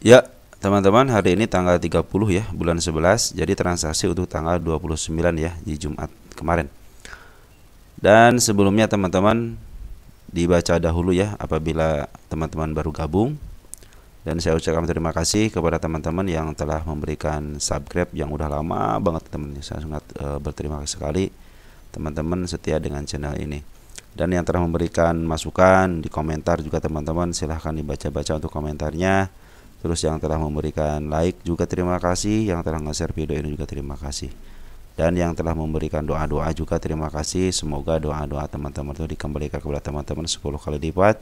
Ya, teman-teman, hari ini tanggal 30 ya, bulan 11. Jadi transaksi untuk tanggal 29 ya, di Jumat kemarin. Dan sebelumnya teman-teman dibaca dahulu ya apabila teman-teman baru gabung. Dan saya ucapkan terima kasih kepada teman-teman yang telah memberikan subscribe yang udah lama banget teman-teman. Saya sangat berterima kasih sekali teman-teman setia dengan channel ini. Dan yang telah memberikan masukan di komentar juga teman-teman, silahkan dibaca-baca untuk komentarnya. Terus yang telah memberikan like juga terima kasih, yang telah nge-share video ini juga terima kasih. Dan yang telah memberikan doa-doa juga terima kasih. Semoga doa-doa teman-teman itu dikembalikan kepada teman-teman 10 kali lipat.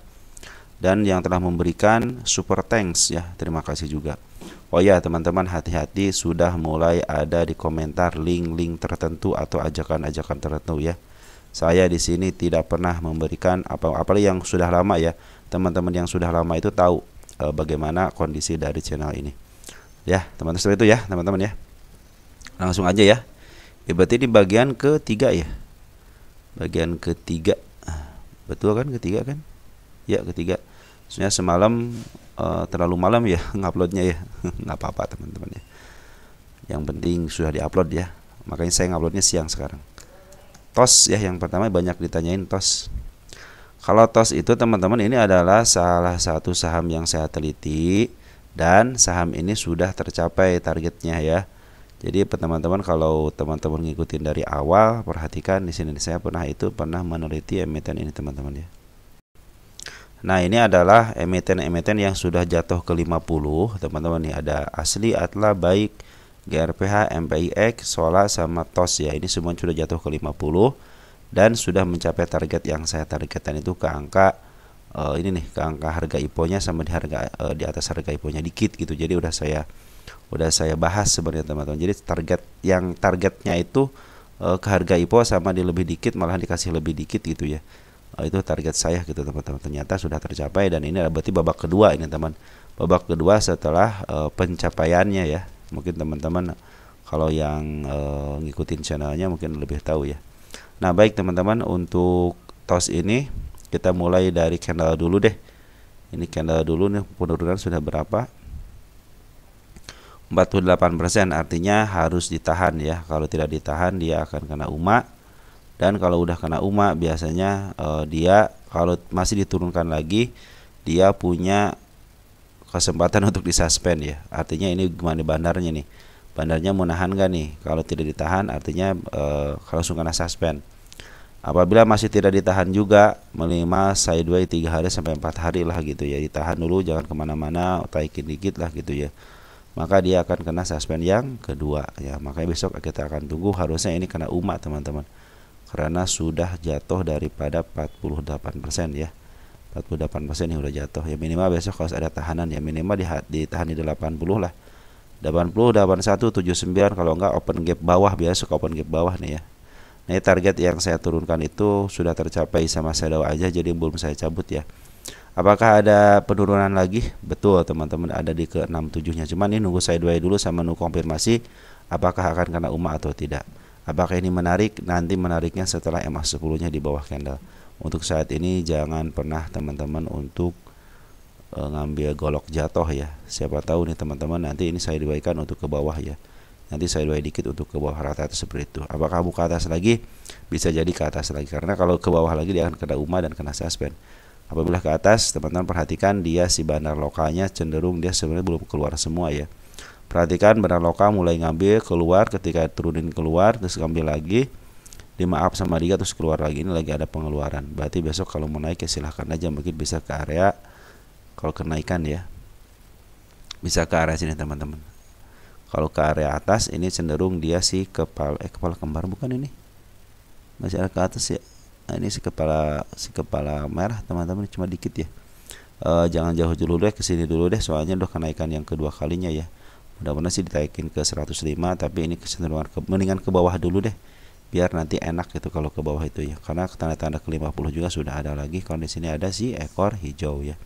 Dan yang telah memberikan super thanks ya, terima kasih juga. Oh ya teman-teman, hati-hati, sudah mulai ada di komentar link-link tertentu atau ajakan-ajakan tertentu ya. Saya di sini tidak pernah memberikan apalagi yang sudah lama ya. Teman-teman yang sudah lama itu tahu bagaimana kondisi dari channel ini. Ya, teman-teman, seperti itu ya, teman-teman ya. Langsung aja ya. Berarti di bagian ketiga ya. Bagian ketiga. Betul kan ketiga kan? Ya, ketiga. Sebenarnya semalam terlalu malam ya nguploadnya ya. Nggak apa-apa teman-teman ya. Yang penting sudah diupload ya. Makanya saya nguploadnya siang sekarang. TOS ya, yang pertama banyak ditanyain TOS. Kalau TOS itu teman-teman, ini adalah salah satu saham yang saya teliti dan saham ini sudah tercapai targetnya ya. Jadi teman-teman, kalau teman-teman ngikutin dari awal, perhatikan di sini saya pernah meneliti emiten ini teman-teman ya. Nah, ini adalah emiten-emiten yang sudah jatuh ke 50 teman-teman nih. Ada Asli, Atla, Baik, GRPH, MPIX, Sola sama TOS ya. Ini semua sudah jatuh ke 50 dan sudah mencapai target yang saya targetkan itu ke angka ini nih, ke angka harga IPO-nya sama di harga di atas harga IPO-nya dikit gitu. Jadi udah saya bahas sebenarnya teman-teman. Jadi targetnya itu ke harga IPO sama di lebih dikit, malah dikasih lebih dikit gitu ya. Itu target saya gitu teman-teman. Ternyata sudah tercapai dan ini berarti babak kedua ini teman. Babak kedua setelah pencapaiannya ya. Mungkin teman-teman kalau yang ngikutin channelnya mungkin lebih tahu ya. Nah, baik teman-teman, untuk TOS ini kita mulai dari candle dulu deh. Ini candle dulu nih, penurunan sudah berapa? 48%, artinya harus ditahan ya. Kalau tidak ditahan dia akan kena UMA. Dan kalau udah kena UMA biasanya dia kalau masih diturunkan lagi, dia punya kesempatan untuk disuspend ya. Artinya ini gimana bandarnya nih? Bandarnya mau nahan gak nih? Kalau tidak ditahan artinya langsung kena suspend. Apabila masih tidak ditahan juga, minimal sideway 3 hari sampai 4 hari lah gitu ya. Ditahan dulu, jangan kemana-mana, taikin dikit lah gitu ya. Maka dia akan kena suspend yang kedua ya. Makanya besok kita akan tunggu, harusnya ini kena UMA teman-teman. Karena sudah jatuh daripada 48% ya. 48% yang udah jatuh ya. Minimal besok harus ada tahanan ya. Minimal ditahan di 80 lah. 80, 81, 79, kalau enggak open gap bawah, biasa suka open gap bawah nih ya. Nah, target yang saya turunkan itu sudah tercapai sama shadow aja, jadi belum saya cabut ya. Apakah ada penurunan lagi? Betul teman-teman, ada di ke 67-nya. Cuman ini nunggu sideways dulu sama nunggu konfirmasi apakah akan kena UMA atau tidak. Apakah ini menarik? Nanti menariknya setelah EMA 10-nya di bawah candle. Untuk saat ini jangan pernah teman-teman untuk ngambil golok jatuh ya. Siapa tahu nih teman-teman nanti ini saya sideways-kan untuk ke bawah ya. Nanti sideways dikit untuk ke bawah rata itu seperti itu. Apakah buka atas lagi? Bisa jadi ke atas lagi. Karena kalau ke bawah lagi dia akan kena UMA dan kena suspend. Apabila ke atas, teman-teman perhatikan dia si bandar lokalnya cenderung dia sebenarnya belum keluar semua ya. Perhatikan bandar lokal mulai ngambil keluar, ketika turunin keluar terus ngambil lagi, di maaf sama dia terus keluar lagi. Ini lagi ada pengeluaran. Berarti besok kalau mau naik ya silahkan aja, mungkin bisa ke area kalau kenaikan ya. Bisa ke area sini teman-teman. Kalau ke area atas ini cenderung dia si kepala kembar, bukan ini? Masih ada ke atas ya. Nah, ini si kepala merah teman-teman, cuma dikit ya. Jangan jauh dulu deh, kesini dulu deh, soalnya udah kenaikan yang kedua kalinya ya. Mudah-mudahan sih ditaikin ke 105, tapi ini kecenderungan mendingan ke bawah dulu deh. Biar nanti enak gitu kalau ke bawah itu ya. Karena tanda-tanda ke 50 juga sudah ada lagi. Kalau di sini ada si ekor hijau ya.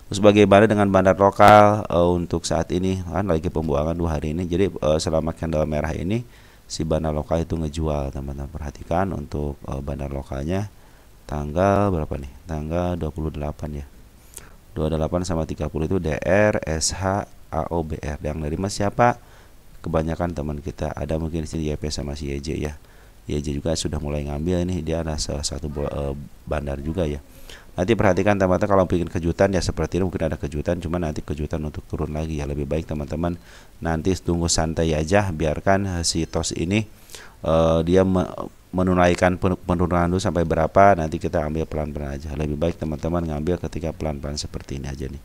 Terus bagaimana dengan bandar lokal untuk saat ini kan lagi pembuangan 2 hari ini. Jadi selama candle merah ini si bandar lokal itu ngejual teman-teman. Perhatikan untuk bandar lokalnya tanggal berapa nih? Tanggal 28 ya. 28 sama 30 itu DR, SH, AO, BR. Yang nerima siapa? Kebanyakan teman kita. Ada mungkin di sini YP sama si YJ ya. YJ juga sudah mulai ngambil nih, dia ada salah satu bandar juga ya. Nanti perhatikan teman-teman, kalau bikin kejutan ya seperti ini, mungkin ada kejutan, cuma nanti kejutan untuk turun lagi ya. Lebih baik teman-teman nanti tunggu santai aja, biarkan si TOS ini dia menunaikan penurunan dulu sampai berapa, nanti kita ambil pelan-pelan aja. Lebih baik teman-teman ngambil ketika pelan-pelan seperti ini aja nih.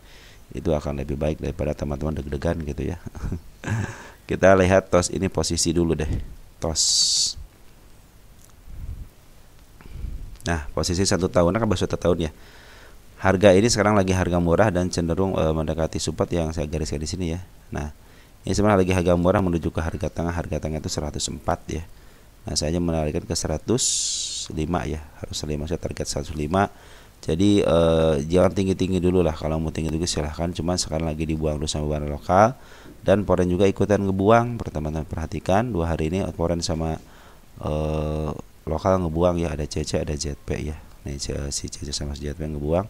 Itu akan lebih baik daripada teman-teman deg-degan gitu ya. Kita lihat TOS ini posisi dulu deh. TOS. Nah, posisi 1 tahunan kan baru 1 tahun ya. Harga ini sekarang lagi harga murah dan cenderung mendekati support yang saya gariskan di sini ya. Nah, ini sebenarnya lagi harga murah menuju ke harga tengah. Harga tengah itu 104 ya. Nah, saya hanya menarikkan ke 105 ya. Harus 105, saya target 105. Jadi jangan tinggi-tinggi dulu lah. Kalau mau tinggi-tinggi silahkan. Cuman sekarang lagi dibuang dulu sama barang lokal. Dan Foreign juga ikutan ngebuang. Teman-teman perhatikan 2 hari ini Foreign sama lokal ngebuang ya. Ada CC, ada ZP ya. Nih si CC sama si ZP ngebuang.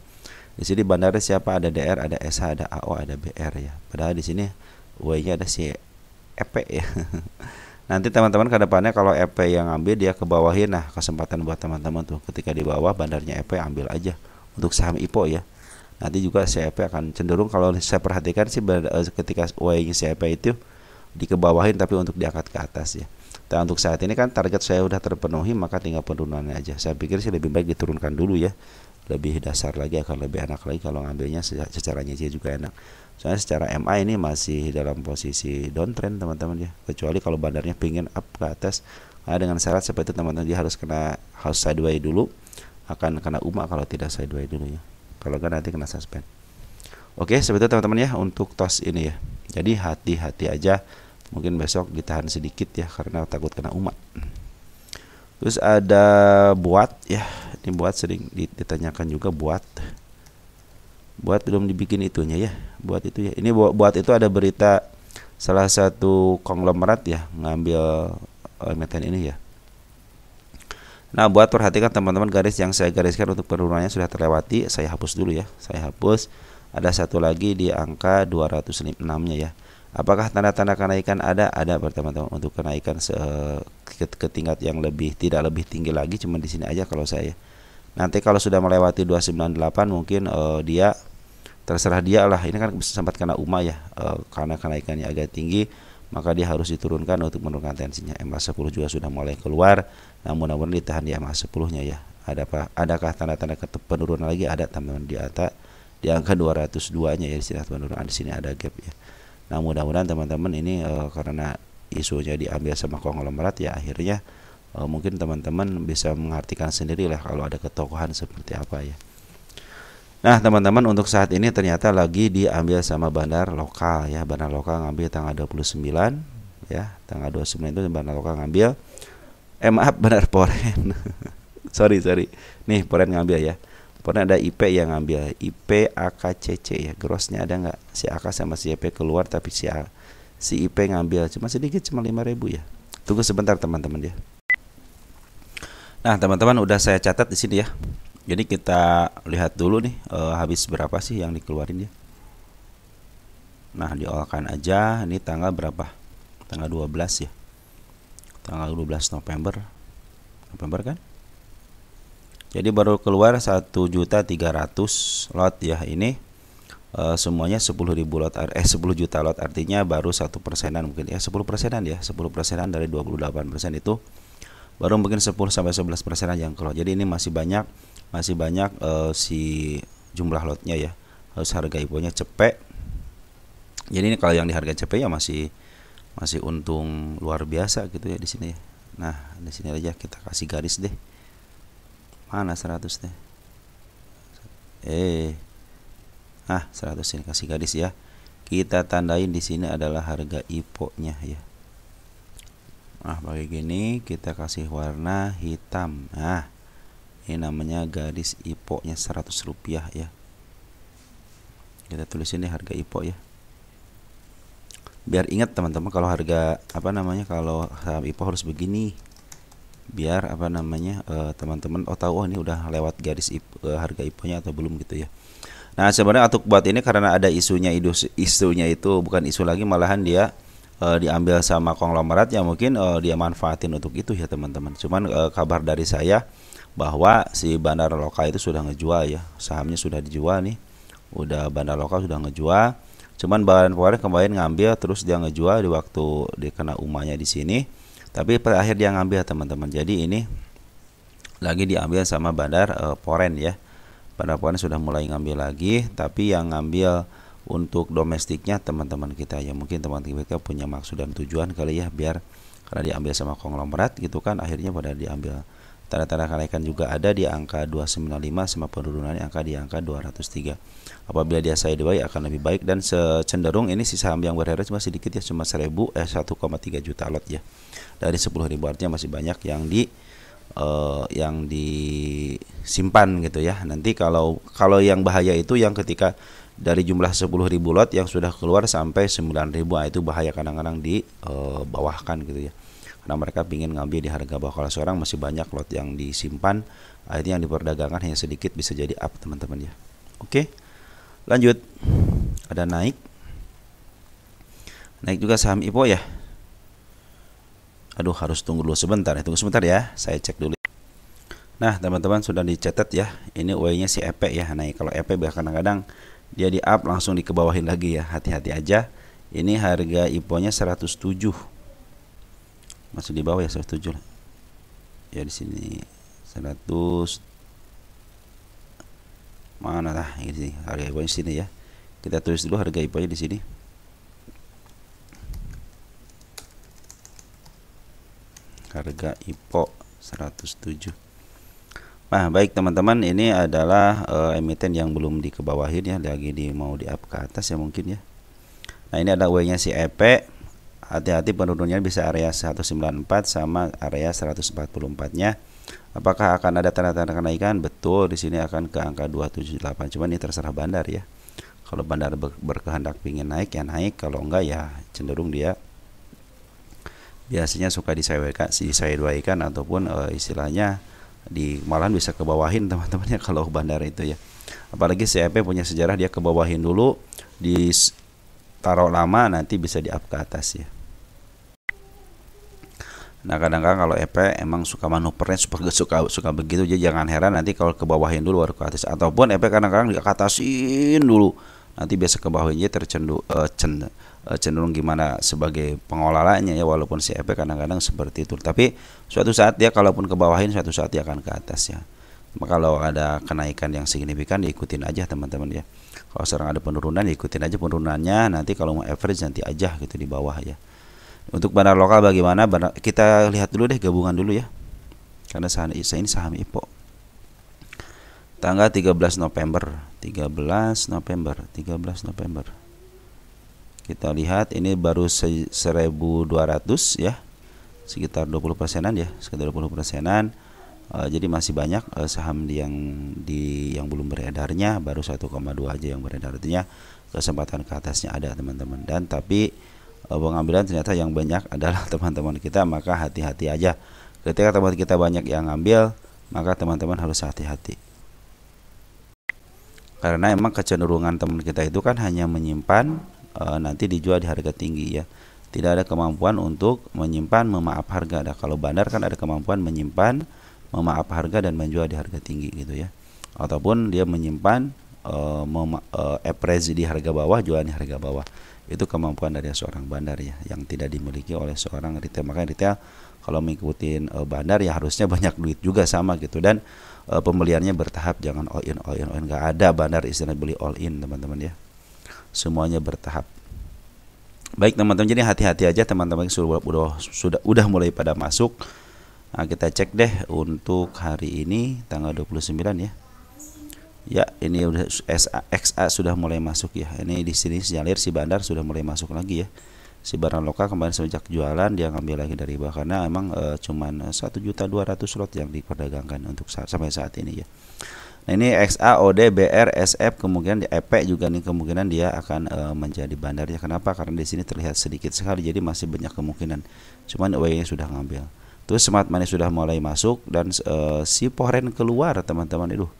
Di sini bandarnya siapa? Ada DR, ada SH, ada AO, ada BR ya. Padahal di sini W-nya ada si EP ya. Nanti teman-teman ke depannya kalau EP yang ambil dia ke bawahin, nah kesempatan buat teman-teman tuh ketika di bawah bandarnya EP ambil aja untuk saham IPO ya. Nanti juga si EP akan cenderung, kalau saya perhatikan sih ketika W-nya si EP itu dikebawahin tapi untuk diangkat ke atas ya. Dan untuk saat ini kan target saya udah terpenuhi, maka tinggal penurunannya aja. Saya pikir sih lebih baik diturunkan dulu ya. Lebih dasar lagi, akan lebih enak lagi kalau ngambilnya secara nyicil juga enak. Soalnya secara MA ini masih dalam posisi downtrend teman-teman ya. Kecuali kalau bandarnya pingin up ke atas. Nah, dengan syarat seperti itu teman-teman, dia harus sideways dulu. Akan kena UMA kalau tidak sideways dulu ya. Kalau enggak nanti kena suspend. Oke, seperti itu teman-teman ya untuk TOS ini ya. Jadi hati-hati aja. Mungkin besok ditahan sedikit ya karena takut kena UMA. Terus ada buat ya. Ini buat sering ditanyakan juga buat belum dibikin itunya ya. Buat itu ya. Ini buat itu ada berita salah satu konglomerat ya ngambil emiten ini ya. Nah, buat perhatikan teman-teman, garis yang saya gariskan untuk penurunannya sudah terlewati. Saya hapus dulu ya. Saya hapus. Ada satu lagi di angka 206-nya ya. Apakah tanda-tanda kenaikan ada? Ada teman-teman, untuk kenaikan ke tingkat yang tidak lebih tinggi lagi, cuma di sini aja kalau saya. Nanti kalau sudah melewati 298 mungkin dia terserah dia lah. Ini kan sempat kena UMA ya, karena kenaikannya agak tinggi, maka dia harus diturunkan untuk menurunkan tensinya. MA10 juga sudah mulai keluar, namun mudah-mudahan ditahan di MA10-nya ya. Adakah tanda-tanda penurunan lagi? Ada teman-teman, di angka 202-nya ya, di sini penurunan, di sini ada gap ya. Nah, mudah-mudahan teman-teman ini karena isunya diambil sama konglomerat ya, akhirnya mungkin teman-teman bisa mengartikan sendiri lah kalau ada ketokohan seperti apa ya. Nah, teman-teman untuk saat ini ternyata lagi diambil sama bandar lokal ya. Bandar lokal ngambil tanggal 29 ya. Tanggal 29 itu bandar lokal ngambil. Maaf, bandar Foreign. sorry. Nih Foreign ngambil ya. Pernah ada IP yang ngambil, IP AKCC ya, grossnya ada nggak? Si AK sama si IP keluar, tapi si IP ngambil cuma sedikit, cuma 5.000 ya. Tunggu sebentar teman-teman ya. Nah teman-teman, udah saya catat di sini ya. Jadi kita lihat dulu nih habis berapa sih yang dikeluarin ya. Nah, diolkan aja. Ini tanggal berapa? Tanggal 12 ya. Tanggal 12 November kan? Jadi baru keluar 1.300.000 lot ya. Ini semuanya 10.000 lot, 10 juta lot, artinya baru 1%, mungkin ya 10% ya, 10% dari 28% itu baru mungkin 10-11% yang keluar. Jadi ini masih banyak si jumlah lotnya ya. Harus harga IPO-nya cepet. Jadi ini kalau yang di harga cepet ya masih untung luar biasa gitu ya di sini ya. Nah, di sini aja kita kasih garis deh. Mana 100 deh? 100 ini kasih garis ya. Kita tandain di sini adalah harga IPO-nya ya. Nah, bagi gini kita kasih warna hitam. Nah, ini namanya garis IPO-nya 100 rupiah ya. Kita tulis ini harga IPO ya. Biar ingat teman-teman, kalau harga kalau saham IPO harus begini. Biar teman-teman tahu ini udah lewat garis harga IPO-nya atau belum gitu ya. Nah, sebenarnya untuk buat ini karena ada isunya itu bukan isu lagi, malahan dia diambil sama konglomerat yang mungkin dia manfaatin untuk itu ya teman-teman. Cuman kabar dari saya bahwa si Bandar Lokal itu sudah ngejual ya, sahamnya sudah dijual nih. Udah Bandar Lokal sudah ngejual. Cuman bahan kemarin ngambil terus dia ngejual di waktu dikena umanya di sini. Tapi pada akhir dia ngambil teman-teman. Jadi ini lagi diambil sama Bandar Poren ya. Bandar Poren sudah mulai ngambil lagi, tapi yang ngambil untuk domestiknya teman-teman kita ya, mungkin teman-teman kita punya maksud dan tujuan kali ya, biar karena diambil sama konglomerat gitu kan, akhirnya pada diambil. Tanda-tanda kenaikan juga ada di angka 295 sama penurunannya di angka 203. Apabila dia saya di akan lebih baik, dan cenderung ini si saham yang berharga cuma sedikit ya, cuma 1,3 juta lot ya. Dari 10.000 artinya masih banyak yang disimpan gitu ya. Nanti kalau yang bahaya itu yang ketika dari jumlah 10.000 lot yang sudah keluar sampai 9.000, itu bahaya, kadang-kadang di bawahkan gitu ya. Karena mereka ingin ngambil di harga bawah. Kalau sekarang masih banyak lot yang disimpan, akhirnya yang diperdagangkan hanya sedikit, bisa jadi up teman-teman ya. Oke, lanjut. Ada naik juga saham IPO ya. Aduh, harus tunggu dulu sebentar ya, saya cek dulu. Nah teman-teman, sudah dicatat ya, ini way-nya si EP ya. Nah kalau EP kadang-kadang dia di up langsung dikebawahin lagi ya, hati-hati aja. Ini harga IPO-nya 107, masih di bawah ya, 107 ya. Di sini 100 mana lah ini harga IPO-nya sini ya. Kita tulis dulu harga IPO-nya di sini. Harga IPO 107. Nah baik teman-teman, ini adalah emiten yang belum dikebawahin ya, lagi mau di up ke atas ya mungkin ya. Nah ini ada way-nya si EP. Hati-hati penurunannya bisa area 194 sama area 144 nya. Apakah akan ada tanda-tanda kenaikan? Betul, di sini akan ke angka 278. Cuman ini terserah bandar ya. Kalau bandar berkehendak pingin naik ya naik, kalau enggak ya cenderung dia biasanya suka disesuaikan ataupun istilahnya malahan bisa kebawahin teman-teman ya kalau bandar itu ya. Apalagi CEP punya sejarah, dia kebawahin dulu, ditaruh lama, nanti bisa di up ke atas ya. Nah kadang-kadang kalau EP emang suka manuvernya suka begitu, jadi jangan heran nanti kalau kebawahin dulu baru ke atas, ataupun EP kadang-kadang di atasin dulu, nanti biasa kebawahinnya cenderung gimana sebagai pengelolanya ya, walaupun si EP kadang-kadang seperti itu. Tapi suatu saat dia kalaupun kebawahin, suatu saat dia akan ke atas ya. Maka kalau ada kenaikan yang signifikan diikutin aja teman-teman ya. Kalau sekarang ada penurunan diikutin aja penurunannya, nanti kalau mau average nanti aja gitu di bawah ya. Untuk bandar lokal bagaimana? Kita lihat dulu deh gabungan dulu ya. Karena ini saham IPO. Tanggal 13 November. Kita lihat ini baru 1.200 ya. Sekitar 20%-an ya, sekitar 20%-an. Jadi masih banyak saham yang belum beredarnya, baru 1,2 aja yang beredar. Artinya kesempatan ke atasnya ada teman-teman. Dan tapi pengambilan ternyata yang banyak adalah teman-teman kita, maka hati-hati aja. Ketika teman kita banyak yang ngambil, maka teman-teman harus hati-hati. Karena emang kecenderungan teman kita itu kan hanya menyimpan, nanti dijual di harga tinggi ya. Tidak ada kemampuan untuk menyimpan memaaf harga. Nah, kalau bandar kan ada kemampuan menyimpan, memaaf harga dan menjual di harga tinggi gitu ya. Ataupun dia menyimpan appraise di harga bawah, jual di harga bawah. Itu kemampuan dari seorang bandar ya, yang tidak dimiliki oleh seorang retail. Makanya retail kalau mengikuti bandar ya harusnya banyak duit juga sama gitu, dan pembeliannya bertahap, jangan all in. Nggak ada bandar istilah beli all in teman-teman ya, semuanya bertahap. Baik teman-teman, jadi hati-hati aja teman-teman, sudah mulai pada masuk. Nah, kita cek deh untuk hari ini tanggal 29 ya. Ya, ini udah XA sudah mulai masuk ya. Ini di sini sinyalir si bandar sudah mulai masuk lagi ya. Si barang lokal kemarin sejak jualan dia ngambil lagi dari bawah, karena emang cuman 1.200.000 lot yang diperdagangkan untuk sampai saat ini ya. Nah, ini XA, OD, BR, SF, kemungkinan di EP juga nih, kemungkinan dia akan menjadi bandar ya. Kenapa? Karena di sini terlihat sedikit sekali, jadi masih banyak kemungkinan. Cuman OY-nya sudah ngambil. Terus Smart Money sudah mulai masuk, dan si Poren keluar teman-teman.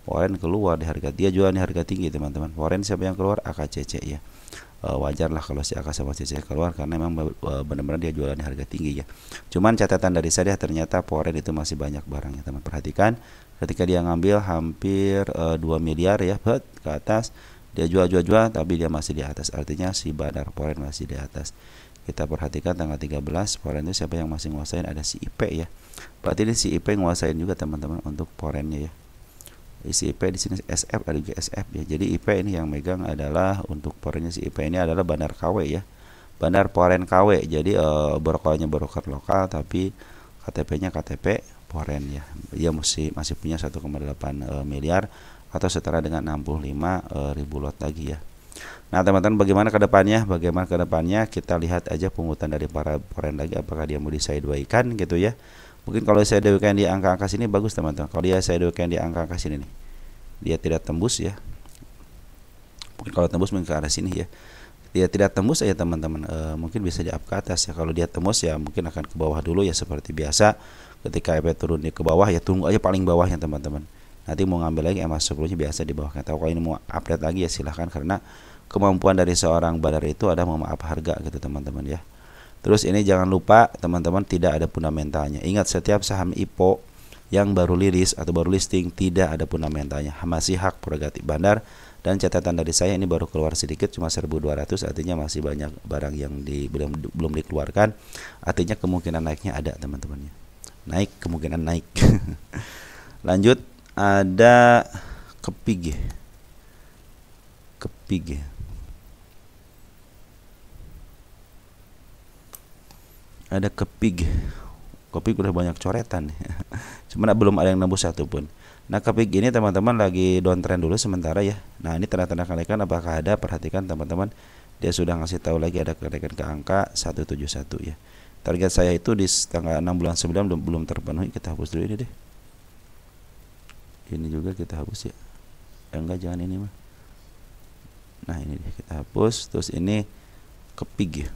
Poren keluar di harga, dia jual di harga tinggi teman-teman. Poren siapa yang keluar? AKCC ya. Wajar lah kalau si AK sama CC keluar karena memang benar-benar dia jualan di harga tinggi ya. Cuman catatan dari saya ternyata Poren itu masih banyak barangnya teman. Perhatikan ketika dia ngambil hampir 2 miliar ya ke atas, dia jual tapi dia masih di atas. Artinya si Bandar Poren masih di atas. Kita perhatikan tanggal 13 Poren itu siapa yang masih nguasain? Ada si IP ya. Berarti ini si IP nguasain juga teman-teman untuk Porennya ya. Si IP di sini SF, ada juga SF ya. Jadi IP ini yang megang adalah untuk Porennya, si IP ini adalah Bandar KW ya. Bandar Poren KW. Jadi brokernya broker lokal tapi KTP-nya KTP Poren ya. Dia masih punya 1,8 miliar atau setara dengan 65 ribu lot lagi ya. Nah teman-teman, bagaimana ke depannya? Kita lihat aja pungutan dari para Poren lagi, apakah dia mau di-sideways-kan gitu ya. Mungkin kalau saya sideways di angka-angka sini bagus teman-teman. Kalau dia sideways di angka-angka sini nih, dia tidak tembus ya. Mungkin kalau tembus mungkin ke arah sini ya. Dia tidak tembus aja teman-teman, mungkin bisa di up ke atas ya. Kalau dia tembus ya mungkin akan ke bawah dulu ya, seperti biasa. Ketika EP turun di ke bawah ya tunggu aja paling bawahnya teman-teman. Nanti mau ngambil lagi EMA 10 nya biasa di bawahnya. Tahu kalau ini mau update lagi ya silahkan, karena kemampuan dari seorang Bandar itu ada memaaf harga gitu teman-teman ya. Terus ini jangan lupa teman-teman, tidak ada fundamentalnya. Ingat, setiap saham IPO yang baru liris atau baru listing tidak ada fundamentalnya, masih hak prerogatif Bandar. Dan catatan dari saya ini baru keluar sedikit, cuma 1.200, artinya masih banyak barang yang belum dikeluarkan. Artinya kemungkinan naiknya ada teman-teman. Naik, kemungkinan naik. Lanjut, ada Kepig. Ada Kepig udah banyak coretan. Cuman belum ada yang nembus satupun. Nah Kepig ini teman-teman lagi downtrend dulu sementara ya. Nah ini tanda-tanda kenaikan apakah ada? Perhatikan teman-teman, dia sudah ngasih tahu lagi ada kenaikan ke angka 171 ya. Target saya itu di tanggal 6 bulan 9 belum terpenuhi. Kita hapus dulu ini deh. Ini juga kita hapus ya. Enggak, jangan ini mah. Nah ini deh kita hapus. Terus ini Kepig ya.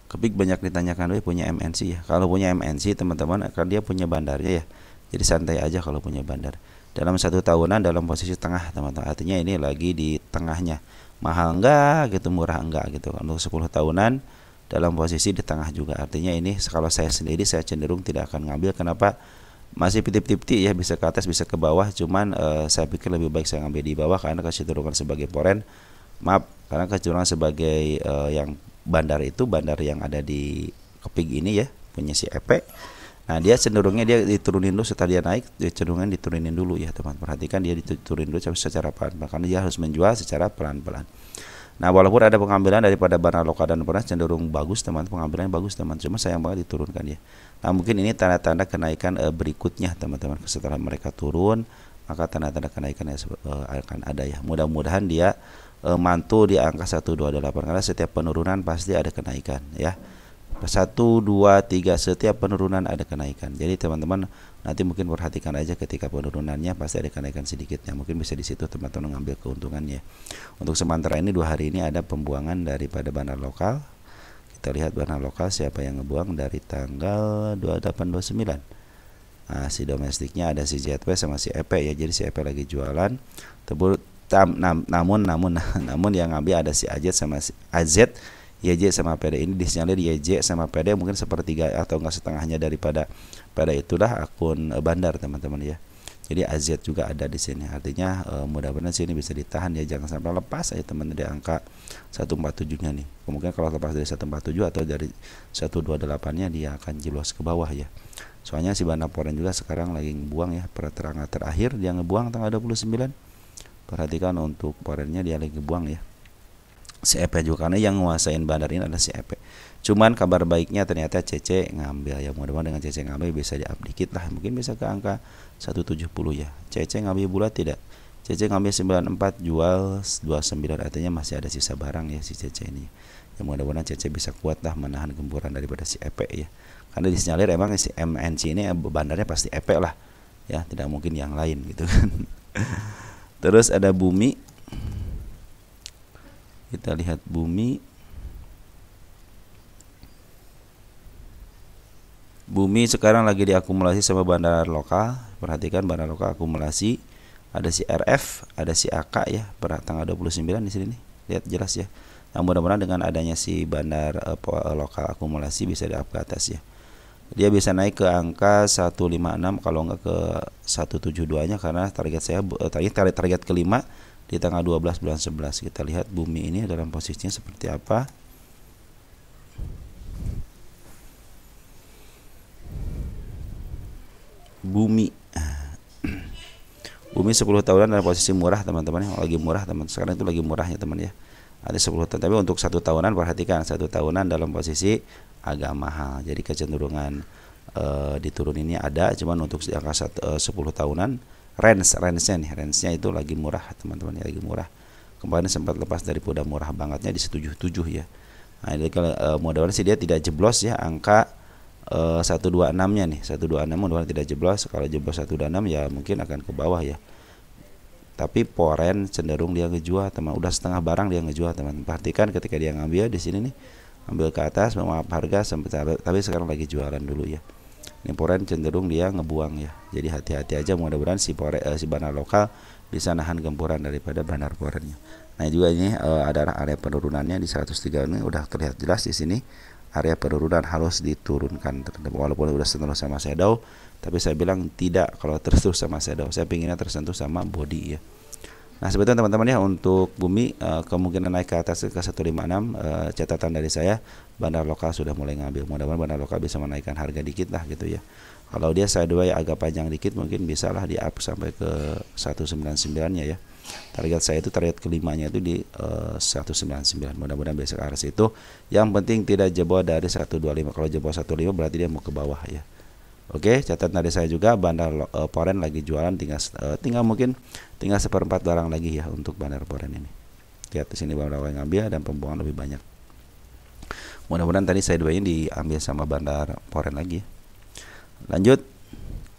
Kepig banyak ditanyakan, punya MNC ya. Kalau punya MNC teman-teman, akan dia punya bandarnya ya. Jadi santai aja kalau punya bandar. Dalam 1 tahunan dalam posisi tengah teman-teman. Artinya ini lagi di tengahnya. Mahal enggak gitu, murah enggak gitu. Untuk 10 tahunan dalam posisi di tengah juga. Artinya ini kalau saya sendiri saya cenderung tidak akan ngambil. Kenapa? Masih pitip-tipti ya, bisa ke atas bisa ke bawah. Cuman saya pikir lebih baik saya ngambil di bawah karena kecenderungan sebagai Poren. Maaf, karena kecenderungan sebagai yang bandar itu bandar yang ada di Kepig ini ya, punya si EP. Nah dia cenderungnya dia diturunin dulu, setelah dia naik dia cenderungnya diturunin dulu ya teman. Perhatikan dia diturunin dulu secara pelan-pelan karena dia harus menjual secara pelan-pelan. Nah walaupun ada pengambilan daripada Bandar Lokal dan Poren cenderung bagus teman, pengambilannya bagus teman, cuma sayang banget diturunkan ya. Nah mungkin ini tanda-tanda kenaikan berikutnya teman-teman. Setelah mereka turun maka tanda-tanda kenaikannya akan ada ya. Mudah-mudahan dia mantul di angka 128 karena setiap penurunan pasti ada kenaikan ya. 1, 2, 3 setiap penurunan ada kenaikan. Jadi teman-teman nanti mungkin perhatikan aja ketika penurunannya pasti ada kenaikan sedikitnya. Mungkin bisa di situ teman-teman mengambil keuntungannya. Untuk sementara ini 2 hari ini ada pembuangan daripada Bandar Lokal. Kita lihat Bandar Lokal siapa yang ngebuang dari tanggal 28 29. Nah, si domestiknya ada si JW sama si EP ya. Jadi si EP lagi jualan. Namun yang ngambil ada si AZ sama si AZ, YJ sama PD. Ini disinyalir YJ sama PD mungkin sepertiga atau enggak setengahnya daripada itulah akun bandar teman-teman ya. Jadi AZ juga ada di sini. Artinya mudah-mudahan sini bisa ditahan ya, jangan sampai lepas aja teman dari angka 147-nya nih. Kemungkinan kalau lepas dari 147 atau dari 128-nya dia akan jelos ke bawah ya. Soalnya si Bandar Poren juga sekarang lagi ngebuang ya, perterangan terakhir dia ngebuang tanggal 29. Perhatikan untuk Porennya dia lagi ngebuang ya. Si EP juga karena yang nguasain bandar ini adalah si EP. Cuman kabar baiknya ternyata CC ngambil ya. Mudah-mudahan dengan CC ngambil bisa di-up dikit lah. Mungkin bisa ke angka 170 ya. CC ngambil bulat tidak. CC ngambil 94 jual 29, artinya masih ada sisa barang ya si CC ini. Ya mudah-mudahan CC bisa kuat lah menahan gempuran daripada si EP ya. Karena disinyalir emang si MNC ini bandarnya pasti EP lah. Ya, tidak mungkin yang lain gitu kan. Terus ada Bumi. Kita lihat Bumi. Bumi sekarang lagi diakumulasi sama bandar lokal. Perhatikan bandar lokal akumulasi. Ada si RF, ada si AK ya, pada tanggal 29 di sini nih. Lihat jelas ya. Nah, mudah-mudahan dengan adanya si bandar lokal akumulasi bisa di-up ke atas ya. Dia bisa naik ke angka 156 kalau enggak ke 172-nya, karena target saya target kelima di tanggal 12 bulan 11. Kita lihat bumi ini dalam posisinya seperti apa. Bumi 10 tahunan dalam posisi murah teman-teman ya, lagi murah teman. Sekarang itu lagi murahnya teman ya. Ada 10 tahun, tapi untuk 1 tahunan perhatikan 1 tahunan dalam posisi agak mahal. Jadi kecenderungan dituruninnya ada, cuman untuk angka 10 tahunan range-nya itu lagi murah teman-teman ya, lagi murah. Kemarin sempat lepas dari udah murah bangetnya di 77 ya. Nah, jadi kalau mudah-mudahan sih dia tidak jeblos ya angka 126-nya nih. 126 mudah-mudahan tidak jeblos. Kalau jeblos 126 ya mungkin akan ke bawah ya. Tapi Poren cenderung dia ngejual teman. Udah setengah barang dia ngejual teman. Perhatikan ketika dia ngambil di sini nih, ambil ke atas memaaf harga sampai, tapi sekarang lagi jualan dulu ya. Ini Poren cenderung dia ngebuang ya. Jadi hati-hati aja, mudah-mudahan si bandar lokal bisa nahan gempuran daripada bandar Porennya. Nah, juga ini adalah area penurunannya di 103 ini udah terlihat jelas di sini. Area penurunan harus diturunkan, walaupun udah sentuh sama shadow, tapi saya bilang tidak kalau tersentuh sama shadow. Saya pinginnya tersentuh sama body ya. Nah, sebetulnya teman-teman ya, untuk bumi kemungkinan naik ke atas ke 156, catatan dari saya bandar lokal sudah mulai ngambil. Mudah-mudahan bandar lokal bisa menaikkan harga dikit lah gitu ya. Kalau dia sideways agak panjang dikit, mungkin bisa lah di up sampai ke 199-nya ya. Target saya itu target kelimanya itu di 199. Mudah-mudahan besok arah situ. Yang penting tidak jebol dari 125. Kalau jebol 125 berarti dia mau ke bawah ya. Oke, catatan dari saya juga bandar Poren lagi jualan, tinggal mungkin tinggal seperempat barang lagi ya untuk bandar Poren ini. Lihat di sini bandar yang ngambil dan pembuangan lebih banyak. Mudah-mudahan tadi saya ini diambil sama bandar Poren lagi ya. Lanjut,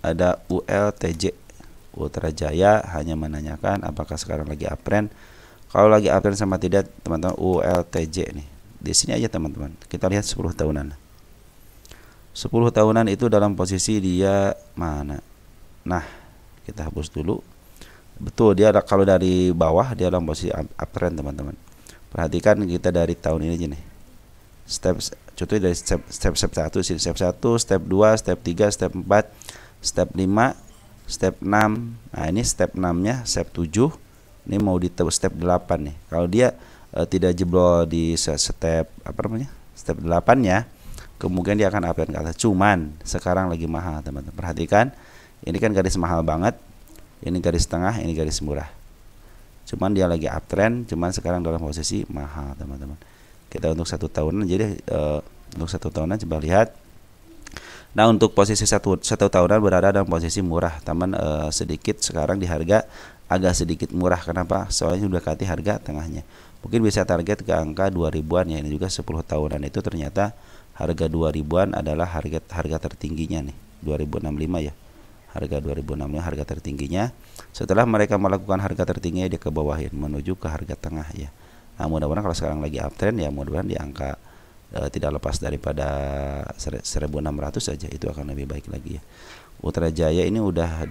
ada ULTJ. Ultra Jaya hanya menanyakan apakah sekarang lagi uptrend. Kalau lagi uptrend sama tidak teman-teman, ULTJ nih. Di sini aja teman-teman. Kita lihat 10 tahunan. 10 tahunan itu dalam posisi dia mana? Nah, kita hapus dulu. Betul, dia kalau dari bawah dia dalam posisi uptrend teman-teman. Perhatikan kita dari tahun ini aja nih. Contohnya dari step 1 sini, step 1, step 2, step 3, step 4, step 5, step 6. Nah, ini step 6-nya, step 7. Ini mau di step 8 nih. Kalau dia tidak jebol di step step 8-nya, kemungkinan dia akan uptrend ke atas. Cuman sekarang lagi mahal, teman-teman. Perhatikan, ini kan garis mahal banget. Ini garis tengah, ini garis murah. Cuman dia lagi uptrend, cuman sekarang dalam posisi mahal, teman-teman. Kita untuk 1 tahunan, jadi untuk 1 tahunan coba lihat. Nah, untuk posisi satu tahunan berada dalam posisi murah, teman. Sedikit sekarang di harga agak sedikit murah. Kenapa? Soalnya sudah kati harga tengahnya. Mungkin bisa target ke angka 2000-an ya. Ini juga 10 tahunan itu ternyata harga 2000-an adalah harga tertingginya nih, 2065 ya. Harga 2065 harga tertingginya. Setelah mereka melakukan harga tertingginya, dia ke bawahin menuju ke harga tengah ya. Nah, mudah-mudahan kalau sekarang lagi uptrend ya, mudah-mudahan di angka tidak lepas daripada 1600 saja, itu akan lebih baik lagi ya. Ultra Jaya ini udah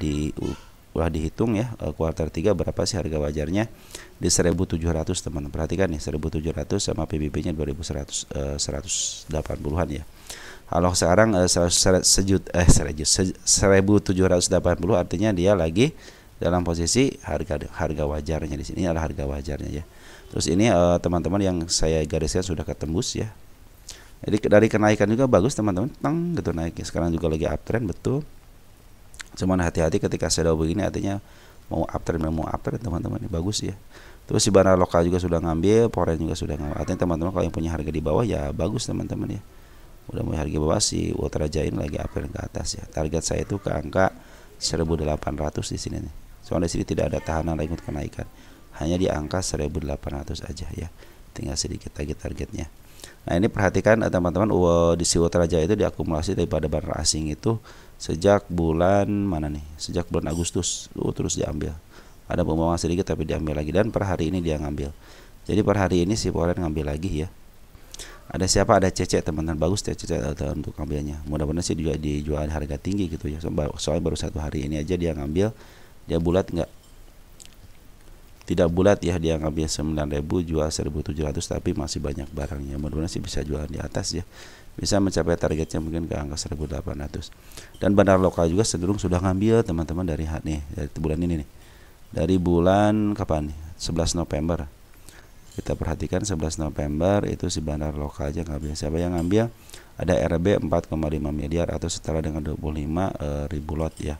dihitung ya, kuartal 3 berapa sih harga wajarnya, di 1700 teman. Perhatikan nih, 1700 sama PBB-nya 2100, 180-an ya. Kalau sekarang 1780 artinya dia lagi dalam posisi harga wajarnya. Di sini adalah harga wajarnya ya. Terus ini teman-teman yang saya gariskan sudah ketembus ya. Jadi dari kenaikan juga bagus teman-teman, tang gitu naiknya. Sekarang juga lagi uptrend, betul. Cuman hati-hati ketika shadow begini, artinya mau uptrend teman-teman, ini bagus ya. Terus si bandar lokal juga sudah ngambil, Poren juga sudah ngambil. Artinya teman-teman kalau yang punya harga di bawah ya bagus teman-teman ya. Udah punya harga di bawah, si Ultra Jaya ini lagi uptrend ke atas ya. Target saya itu ke angka 1800 di sini nih. Soalnya di sini tidak ada tahanan lagi untuk kenaikan. Hanya di angka 1800 aja ya. Tinggal sedikit lagi targetnya. Nah, ini perhatikan teman-teman, di si Ultra Jaya itu diakumulasi daripada bandar asing itu sejak bulan mana nih? Sejak bulan Agustus terus diambil. Ada pembuangan sedikit tapi diambil lagi, dan per hari ini dia ngambil. Jadi per hari ini si Poren ngambil lagi ya. Ada siapa? Ada Cece, teman-teman. Bagus Cece untuk ngambilnya. Mudah-mudahan sih juga dijual harga tinggi gitu ya. Soalnya baru 1 hari ini aja dia ngambil. Dia bulat nggak? Tidak bulat ya, dia ngambil 9.000, jual 1.700, tapi masih banyak barangnya. Mudah-mudahan sih bisa jualan di atas ya. Bisa mencapai targetnya mungkin ke angka 1.800. Dan bandar lokal juga cenderung sudah ngambil teman-teman dari bulan ini nih. Dari bulan kapan nih? 11 November. Kita perhatikan 11 November itu si bandar lokal aja ngambil. Siapa yang ngambil? Ada RB 4,5 miliar atau setara dengan 25.000 lot ya.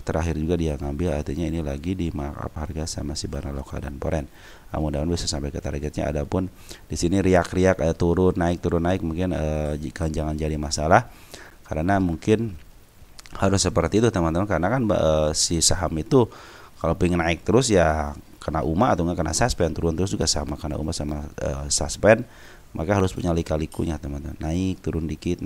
Terakhir juga dia ngambil, artinya ini lagi di markup harga sama si bandar lokal dan Poren. Mudah-mudahan bisa sampai ke targetnya. Adapun di sini riak-riak turun naik mungkin jika jangan jadi masalah, karena mungkin harus seperti itu teman-teman, karena kan si saham itu kalau pengen naik terus ya kena UMA atau nggak kena suspend, turun terus juga sama, kena UMA sama suspend, maka harus punya lika-likunya teman-teman, naik turun dikit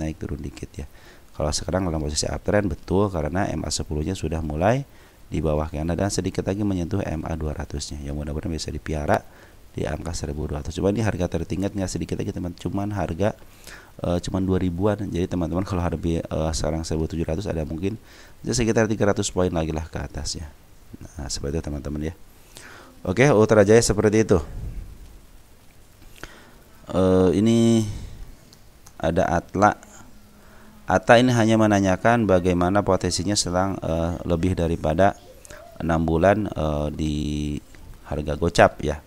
ya. Kalau sekarang dalam posisi uptrend betul, karena MA10 nya sudah mulai di bawah kanan dan sedikit lagi menyentuh MA200 nya, yang mudah-mudahan bisa dipiara di angka 1.200. Cuma ini harga tertingkat nggak sedikit lagi teman, cuman harga cuman 2.000-an. Jadi teman-teman kalau harga sekarang 1.700 ada mungkin sekitar 300 poin lagi lah ke atas ya. Nah, seperti itu teman-teman ya. Oke, Ultra Jaya seperti itu. Ini ada Atta ini hanya menanyakan bagaimana potensinya selang lebih daripada 6 bulan di harga gocap ya.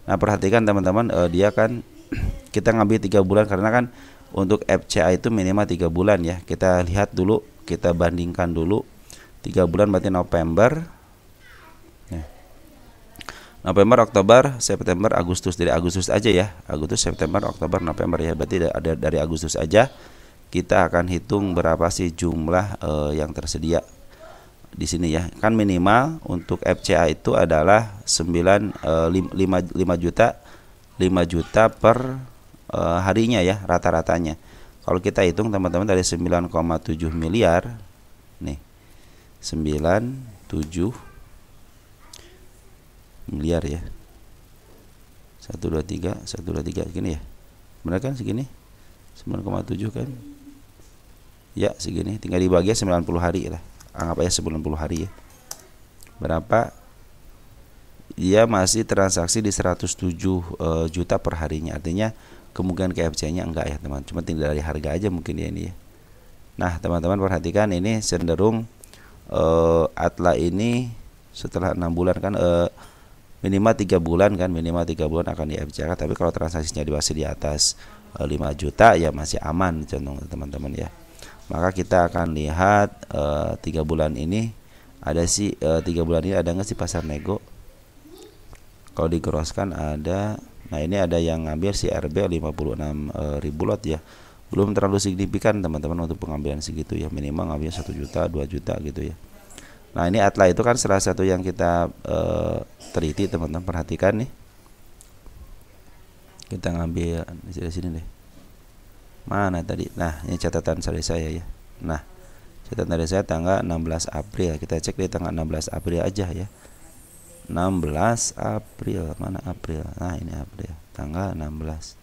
Nah, perhatikan teman-teman, dia kan kita ngambil 3 bulan karena kan untuk FCA itu minimal 3 bulan ya. Kita lihat dulu, kita bandingkan dulu 3 bulan berarti November, November, Oktober, September, Agustus. Dari Agustus aja ya. Agustus, September, Oktober, November ya. Berarti ada dari Agustus aja. Kita akan hitung berapa sih jumlah yang tersedia di sini ya. Kan minimal untuk FCA itu adalah 5 juta per harinya ya, rata-ratanya. Kalau kita hitung teman-teman dari 9,7 miliar nih. 97 miliar ya, 123 gini ya, benar kan segini 9,7 kan ya, segini tinggal dibagi 90 hari lah, anggap aja 90 hari ya, berapa dia masih transaksi di 107 juta per harinya, artinya kemungkinan KFC nya enggak ya teman, cuma tinggal dari harga aja mungkin ya ini ya. Nah teman-teman perhatikan, ini cenderung Atla ini setelah 6 bulan kan minimal 3 bulan kan, minimal 3 bulan akan di FCA. Tapi kalau transaksinya masih di atas 5 juta ya masih aman cenderung teman-teman ya. Maka kita akan lihat 3 bulan ini ada sih 3 bulan ini ada nggak sih pasar nego. Kalau digroskan ada. Nah ini ada yang ngambil si RB 56.000 lot ya. Belum terlalu signifikan teman-teman untuk pengambilan segitu ya, minimal ngambil 1 juta 2 juta gitu ya. Nah ini Atla itu kan salah satu yang kita teliti teman-teman, perhatikan nih. Kita ngambil di sini deh. Mana tadi? Nah ini catatan dari saya ya. Nah catatan dari saya tanggal 16 April. Kita cek di tanggal 16 April aja ya. 16 April, mana April? Nah ini April, tanggal 16.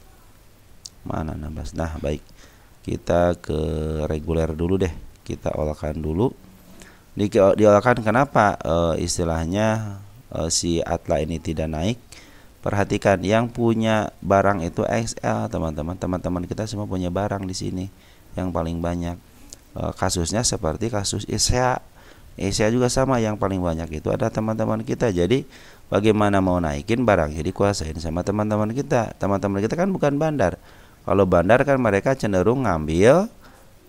Mana 16? Nah baik, kita ke reguler dulu deh. Kita olahkan dulu. Diolahkan kenapa istilahnya si Atla ini tidak naik. Perhatikan yang punya barang itu XL teman-teman kita semua punya barang di sini yang paling banyak. Kasusnya seperti kasus Asia juga sama, yang paling banyak itu ada teman-teman kita. Jadi bagaimana mau naikin barangnya dikuasain sama teman-teman kita. Teman-teman kita kan bukan bandar. Kalau bandar kan mereka cenderung ngambil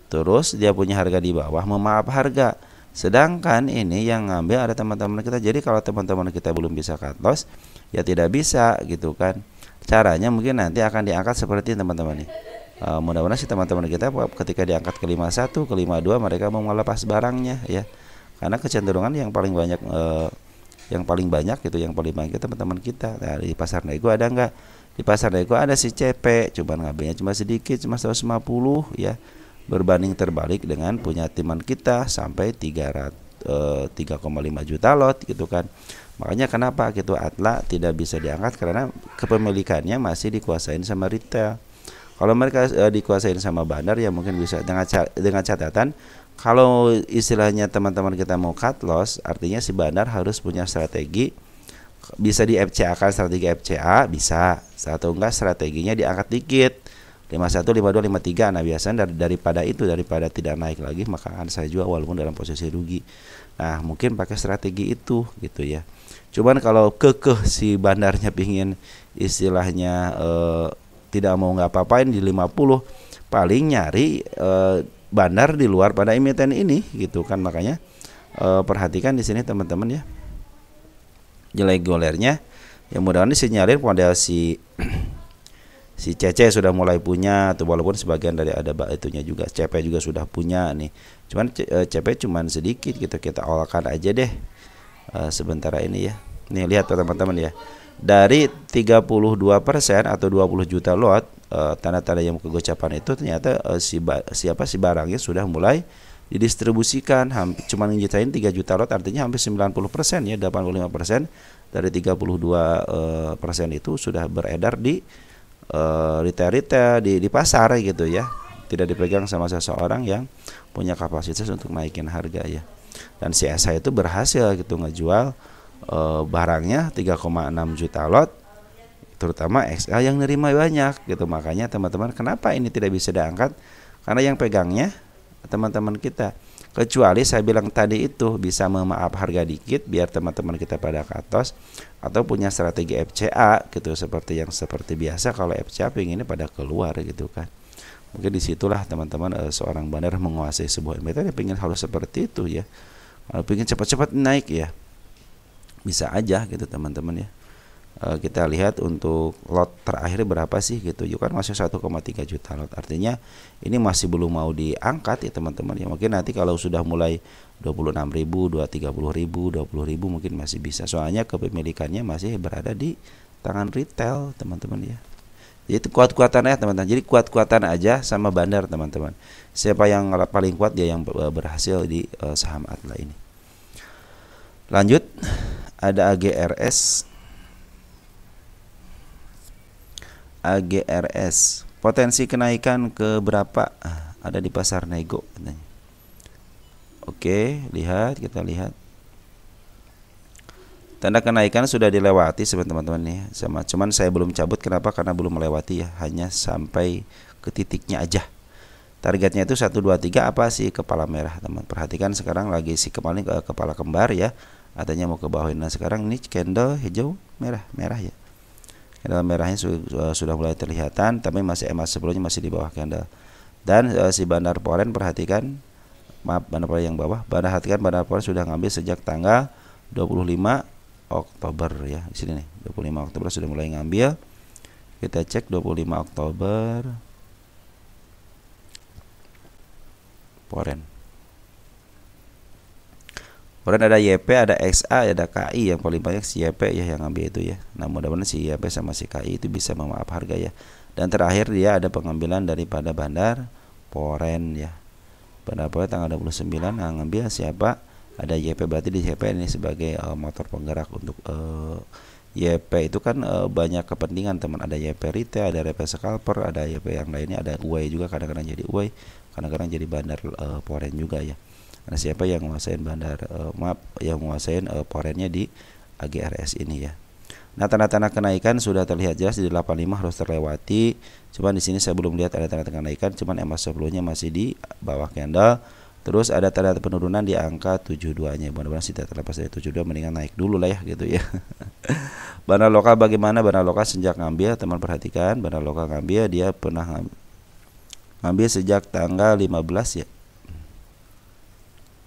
terus dia punya harga di bawah, memaaf harga. Sedangkan ini yang ngambil ada teman-teman kita. Jadi kalau teman-teman kita belum bisa cut loss, ya tidak bisa gitu kan. Caranya mungkin nanti akan diangkat seperti teman-teman nih. Mudah-mudahan sih teman-teman kita ketika diangkat ke 51, ke 52 mereka mau melepas barangnya ya. Karena kecenderungan yang paling banyak yang paling banyak teman-teman kita. Nah, di pasar nego ada enggak? Di pasar nego ada si CP, cuman ngambilnya cuma sedikit, cuma 150 ya. Berbanding terbalik dengan punya teman kita sampai 3,5 juta lot gitu kan. Makanya kenapa gitu Atla tidak bisa diangkat, karena kepemilikannya masih dikuasain sama retail. Kalau mereka dikuasain sama bandar ya mungkin bisa dengan catatan kalau istilahnya teman-teman kita mau cut loss, artinya si bandar harus punya strategi, bisa di FCA kan, strategi FCA bisa, atau enggak strateginya diangkat dikit 51, 52, 53. Nah biasanya daripada tidak naik lagi maka akan saya jual walaupun dalam posisi rugi. Nah mungkin pakai strategi itu gitu ya. Cuman kalau kekeh si bandarnya pingin istilahnya tidak mau nggak apa-apain di 50, paling nyari bandar di luar pada emiten ini gitu kan. Makanya perhatikan di sini teman-teman ya, jelek golernya ya, mudah-mudahan disinyalir pada si CC sudah mulai punya atau walaupun sebagian dari ada itunya juga, CP juga sudah punya nih, cuman CP cuman sedikit gitu, kita olahkan aja deh sebentar ini ya. Nih lihat teman-teman ya, dari 32% atau 20 juta lot tanda-tanda yang kegocapan itu ternyata si barangnya sudah mulai didistribusikan, cuma ngitain 3 juta lot, artinya hampir 90% ya, 85% dari 32% itu sudah beredar di retail di pasar gitu ya, tidak dipegang sama seseorang yang punya kapasitas untuk naikin harga ya. Dan si SA itu berhasil gitu ngejual barangnya 3,6 juta lot, terutama XL yang nerima banyak gitu. Makanya teman-teman, kenapa ini tidak bisa diangkat? Karena yang pegangnya teman-teman kita. Kecuali saya bilang tadi itu bisa memaaf harga dikit biar teman-teman kita pada katos, atau punya strategi FCA gitu, seperti biasa. Kalau FCA pengennya pada keluar gitu kan. Mungkin disitulah teman-teman seorang bandar menguasai sebuah emiten, dia pengen harus seperti itu ya. Kalau pengen cepat-cepat naik ya bisa aja gitu teman-teman ya. Kita lihat untuk lot terakhir berapa sih gitu, juga kan masih 1,3 juta lot, artinya ini masih belum mau diangkat ya teman-teman ya. Mungkin nanti kalau sudah mulai 26.000, 30.000, 20.000 mungkin masih bisa, soalnya kepemilikannya masih berada di tangan retail teman-teman ya. Jadi itu kuat-kuatan ya teman-teman, jadi kuat-kuatan aja sama bandar teman-teman. Siapa yang paling kuat dia yang berhasil di saham Atla ini. Lanjut, ada AGRS, potensi kenaikan ke berapa? Ada di pasar nego katanya. Oke, kita lihat tanda kenaikan sudah dilewati teman-teman nih, cuman saya belum cabut. Kenapa? Karena belum melewati ya, hanya sampai ke titiknya aja. Targetnya itu 1, 2, 3 apa sih kepala merah teman. Perhatikan sekarang lagi si kepala kembar ya, artinya mau ke bawah. Nah sekarang ini candle hijau merah ya. Candle merahnya sudah mulai terlihatan, tapi masih emas sebelumnya masih di bawah candle. Dan si bandar poren perhatikan, bandar poren yang bawah, perhatikan bandar poren sudah ngambil sejak tanggal 25 Oktober ya. Di sini nih, 25 Oktober sudah mulai ngambil. Kita cek 25 Oktober poren ada YP, ada XA, ada KI. Yang paling banyak si YP ya yang ngambil itu ya. Nah mudah-mudahan si YP sama si KI itu bisa memaaf harga ya. Dan terakhir dia ada pengambilan daripada bandar poren ya. Bandar poren tanggal 29 ngambil siapa? Ada YP, berarti di YP ini sebagai motor penggerak untuk YP itu kan banyak kepentingan teman. Ada YP retail, ada YP scalper, ada YP yang lainnya, ada UAI juga, kadang-kadang jadi UAI, kadang-kadang jadi bandar poren juga ya. Nah siapa yang menguasain yang menguasain porennya di AGRS ini ya. Nah tanda-tanda kenaikan sudah terlihat jelas di 85 harus terlewati. Cuman di sini saya belum lihat ada tanda kenaikan, cuman emas sebelumnya masih di bawah candle. Terus ada tanda penurunan di angka 72-nya. Mudah-mudahan tidak terlepas dari 72, mendingan naik dulu lah ya gitu ya. Bandar lokal bagaimana? Bandar lokal sejak ngambil, teman perhatikan, bandar lokal ngambil dia pernah ngambil sejak tanggal 15 ya.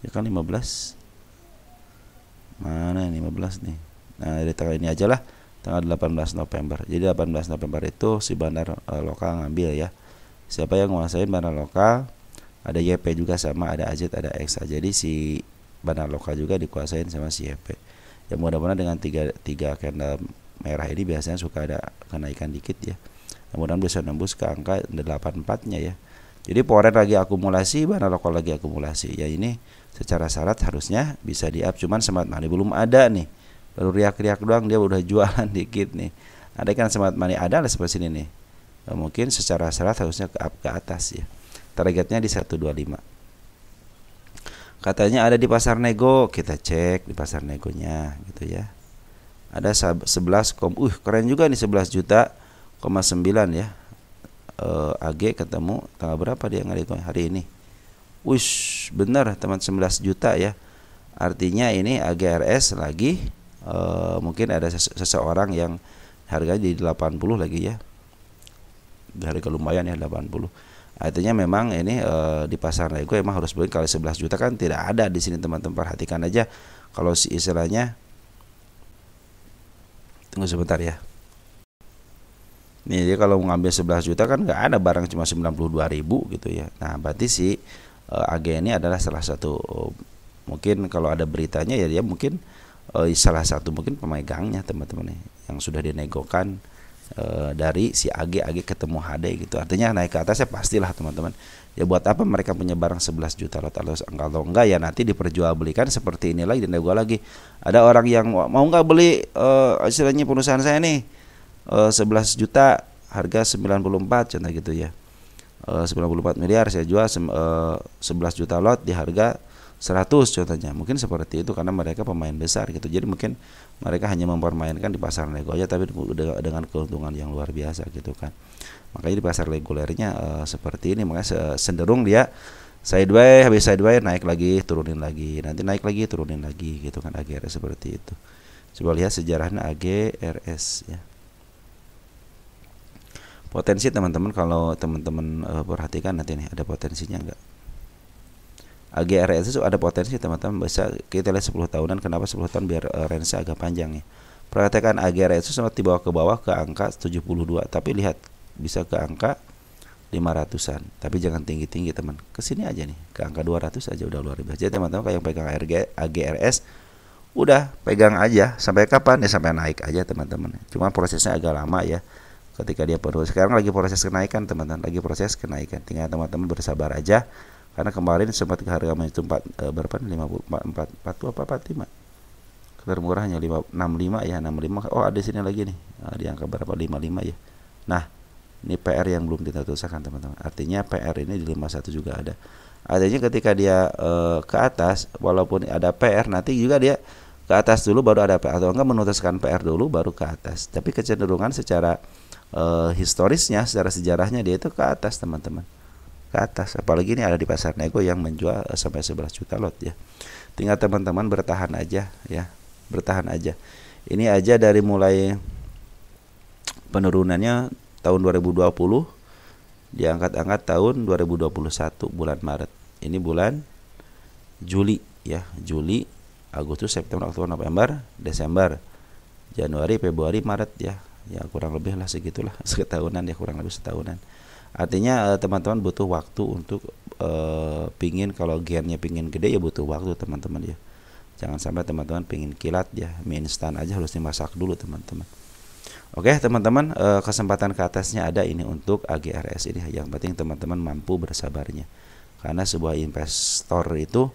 Ya kan 15. Mana ini 15 nih. Nah, dari tanggal ini aja lah, tanggal 18 November. Jadi 18 November itu si bandar lokal ngambil ya. Siapa yang menguasain bandar lokal? Ada YP juga sama, ada AZ, ada XA. Jadi si bandar lokal juga dikuasain sama si YP. Ya mudah-mudahan dengan tiga candle merah ini biasanya suka ada kenaikan dikit ya. Mudah-mudahan bisa nembus ke angka 84-nya ya. Jadi poren lagi akumulasi, bandar lokal lagi akumulasi. Ya ini secara syarat harusnya bisa di-up, cuman smart money belum ada nih. Baru riak-riak doang dia udah jualan dikit nih. Ada kan smart money ada lah seperti ini nih. mungkin secara serat harusnya ke atas ya. Targetnya di 125. Katanya ada di pasar nego, kita cek di pasar negonya gitu ya. Ada 11, keren juga nih 11 juta, 9 ya. AG ketemu tanggal berapa dia nego hari ini? Wush, benar teman, 11 juta ya. Artinya ini AGRS lagi mungkin ada seseorang yang harganya di 80 lagi ya. Harga lumayan ya 80. Artinya memang ini di pasar nego emang harus beli. Kalau 11 juta kan tidak ada di sini teman-teman, perhatikan aja. Kalau si istilahnya, tunggu sebentar ya. Nih dia kalau ngambil 11 juta kan nggak ada, barang cuma 92.000 gitu ya. Nah berarti si AG ini adalah salah satu, mungkin kalau ada beritanya ya dia mungkin salah satu mungkin pemegangnya teman-teman yang sudah dinegokan dari si AG ketemu HD gitu. Artinya naik ke atasnya pastilah teman-teman. Ya buat apa mereka punya barang 11 juta lot, kalau enggak ya nanti diperjualbelikan seperti ini lagi, dinego lagi. Ada orang yang mau nggak beli istilahnya perusahaan saya nih 11 juta harga 94 contoh gitu ya. 94 miliar saya jual 11 juta lot di harga 100 contohnya. Mungkin seperti itu karena mereka pemain besar gitu. Jadi mungkin mereka hanya mempermainkan di pasar nego aja, tapi dengan keuntungan yang luar biasa gitu kan. Makanya di pasar regulernya seperti ini, makanya cenderung dia sideways, habis sideways naik lagi, turunin lagi, nanti naik lagi, turunin lagi gitu kan. AGRS seperti itu. Coba lihat sejarahnya AGRS ya. Potensi teman-teman, kalau teman-teman perhatikan nanti nih ada potensinya enggak? AGRS itu ada potensi teman-teman, bisa kita lihat 10 tahunan. Kenapa 10 tahun? Biar range agak panjang ya. Perhatikan AGRS itu sempat dibawa ke bawah ke angka 72, tapi lihat bisa ke angka 500-an, tapi jangan tinggi-tinggi teman, kesini aja nih ke angka 200 aja udah luar biasa. Jadi teman-teman kayak yang pegang AGRS udah pegang aja sampai kapan ya, sampai naik aja teman-teman. Cuma prosesnya agak lama ya. Ketika dia perlu, sekarang lagi proses kenaikan teman-teman, lagi proses kenaikan, tinggal teman-teman bersabar aja. Karena kemarin sempat ke harga menyentuh berapa? 54 apa 45. Termurahnya 65 ya, 65. Oh, ada sini lagi nih. Di angka berapa? 55 ya. Nah, ini PR yang belum kita tuliskan teman-teman. Artinya PR ini di 51 juga ada. Artinya ketika dia ke atas, walaupun ada PR, nanti juga dia ke atas dulu baru ada PR, atau enggak menuliskan PR dulu baru ke atas. Tapi kecenderungan secara historisnya, secara sejarahnya dia itu ke atas teman-teman, ke atas. Apalagi ini ada di pasar nego yang menjual sampai 11 juta lot ya. Tinggal teman-teman bertahan aja ya, bertahan aja. Ini aja dari mulai penurunannya tahun 2020 diangkat-angkat tahun 2021 bulan Maret. Ini bulan Juli ya, Juli, Agustus, September, Oktober, November, Desember, Januari, Februari, Maret ya. Ya kurang lebih lah segitulah, setahunan ya, kurang lebih setahunan. Artinya teman-teman butuh waktu untuk pingin, kalau gennya pingin gede ya butuh waktu teman-teman ya. Jangan sampai teman-teman pingin kilat ya, mie instan aja harus dimasak dulu teman-teman. Oke teman-teman, kesempatan ke atasnya ada ini untuk AGRS ini. Yang penting teman-teman mampu bersabarnya. Karena sebuah investor itu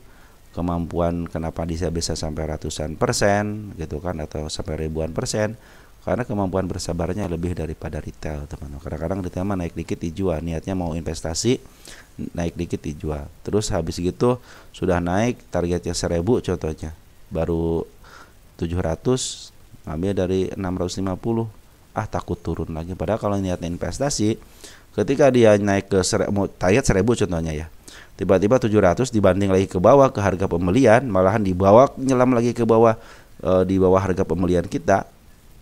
kemampuan kenapa dia bisa sampai ratusan persen gitu kan, atau sampai ribuan persen, karena kemampuan bersabarnya lebih daripada retail teman-teman. Kadang-kadang retail mah naik dikit dijual, niatnya mau investasi, naik dikit dijual, terus habis gitu sudah naik targetnya 1000 contohnya, baru 700 ngambil dari 650, takut turun lagi. Padahal kalau niatnya investasi, ketika dia naik ke target 1000 contohnya ya, tiba-tiba 700 dibanding lagi ke bawah ke harga pembelian, malahan dibawa nyelam lagi ke bawah, di bawah harga pembelian kita.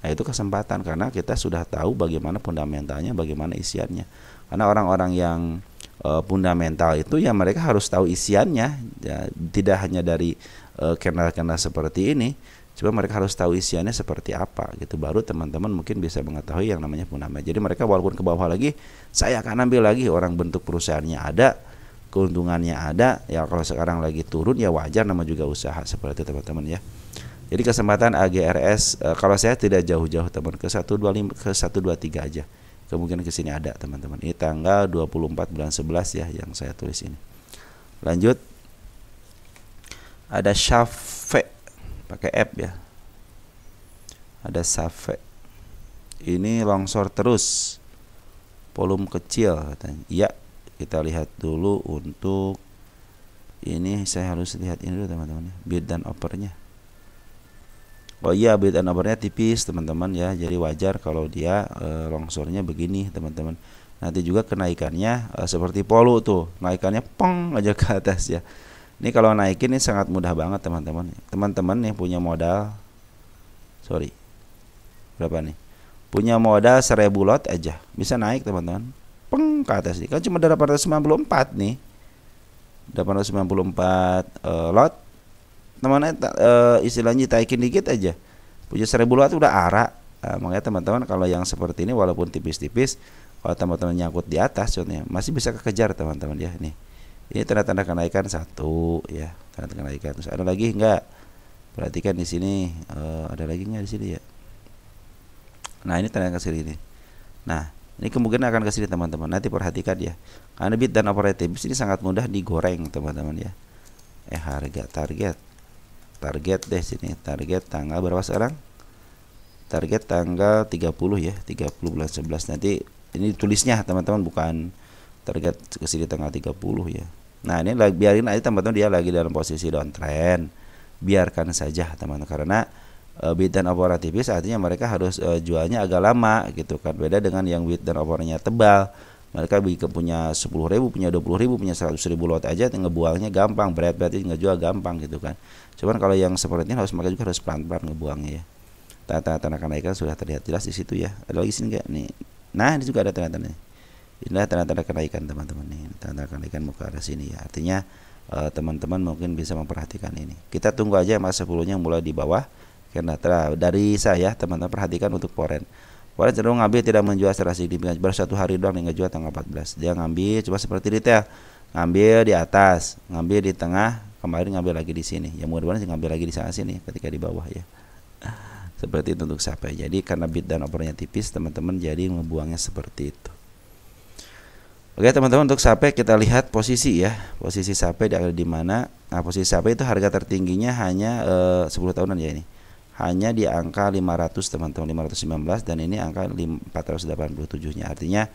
Nah itu kesempatan, karena kita sudah tahu bagaimana fundamentalnya, bagaimana isiannya. Karena orang-orang yang fundamental itu ya mereka harus tahu isiannya ya, tidak hanya dari kena seperti ini, cuma mereka harus tahu isiannya seperti apa gitu, baru teman-teman mungkin bisa mengetahui yang namanya fundamental. Jadi mereka walaupun ke bawah lagi, saya akan ambil lagi, orang bentuk perusahaannya ada, keuntungannya ada ya. Kalau sekarang lagi turun ya wajar, nama juga usaha, seperti itu teman-teman ya. Jadi kesempatan AGRS kalau saya tidak jauh-jauh teman, ke 125 ke 123 aja. Kemungkinan ke sini ada teman-teman. Ini tanggal 24 bulan 11 ya yang saya tulis ini. Lanjut. Ada Safe pakai F ya. Ada Safe. Ini longsor terus. volume kecil katanya. Iya, kita lihat dulu untuk ini, saya harus lihat ini dulu teman-teman ya, bid dan overnya. Oh iya, bid dan overnya tipis teman-teman ya, jadi wajar kalau dia longsornya begini teman-teman. Nanti juga kenaikannya seperti polu tuh, naikannya pong aja ke atas ya. Ini kalau naikin ini sangat mudah banget teman-teman. Teman-teman yang punya modal, berapa nih? Punya modal 1000 lot aja bisa naik teman-teman, peng ke atas nih. Kan cuma 894 nih, 894 lot teman-teman, istilahnya taikin dikit aja punya 1000 lot udah arah. Makanya teman-teman kalau yang seperti ini walaupun tipis-tipis, kalau teman-teman nyangkut di atas contohnya masih bisa kekejar teman-teman ya. Nih, ini tanda-tanda kenaikan satu ya, tanda kenaikan. Terus ada lagi enggak? Perhatikan di sini, ada lagi enggak di sini ya? Nah, ini tanda ke sini ini. Nah, ini kemungkinan akan ke sini teman-teman. Nanti perhatikan ya. Karena bid dan operating ini sangat mudah digoreng teman-teman ya. Harga target deh sini. Target tanggal berapa sekarang? Target tanggal 30 ya, 30 bulan 11. Nanti ini tulisnya teman-teman, bukan target ke sini tanggal 30 ya. Nah, ini biarin aja teman-teman, dia lagi dalam posisi downtrend. Biarkan saja teman-teman, karena bid dan opor tipis artinya mereka harus jualnya agak lama gitu kan. Beda dengan yang bid dan opornya tebal, mereka punya 10.000, punya 20.000, punya 100.000 lot aja, ngebuangnya gampang, berarti ngejual gampang gitu kan. Cuman kalau yang seperti ini mereka juga harus pelan-pelan ngebuangnya ya. Tanda-tanda kenaikan sudah terlihat jelas di situ ya. Ada lagi sini enggak nih? Nah, ini juga ada tanda-tanda. Inilah tanda-tanda kenaikan teman-teman nih. Tanda kenaikan mau ke arah sini ya. Artinya teman-teman mungkin bisa memperhatikan ini. Kita tunggu aja mas 10-nya mulai di bawah. Karena dari saya teman-teman perhatikan untuk foreign cenderung ngambil tidak menjual secara signifikan, baru 1 hari doang yang ngejual tanggal 14. Dia ngambil cuma seperti retail, ngambil di atas, ngambil di tengah, kemarin ngambil lagi di sini. Ya mudah-mudahan sih ngambil lagi di sana sini ketika di bawah ya. Seperti itu untuk sampai. Jadi karena bid dan opernya tipis teman-teman, jadi ngebuangnya seperti itu. Oke teman-teman, untuk sampai kita lihat posisi ya. Posisi sampai di mana? Nah, posisi sampai itu harga tertingginya hanya 10 tahunan ya ini. Hanya di angka 500 teman-teman, 519, dan ini angka 487-nya. Artinya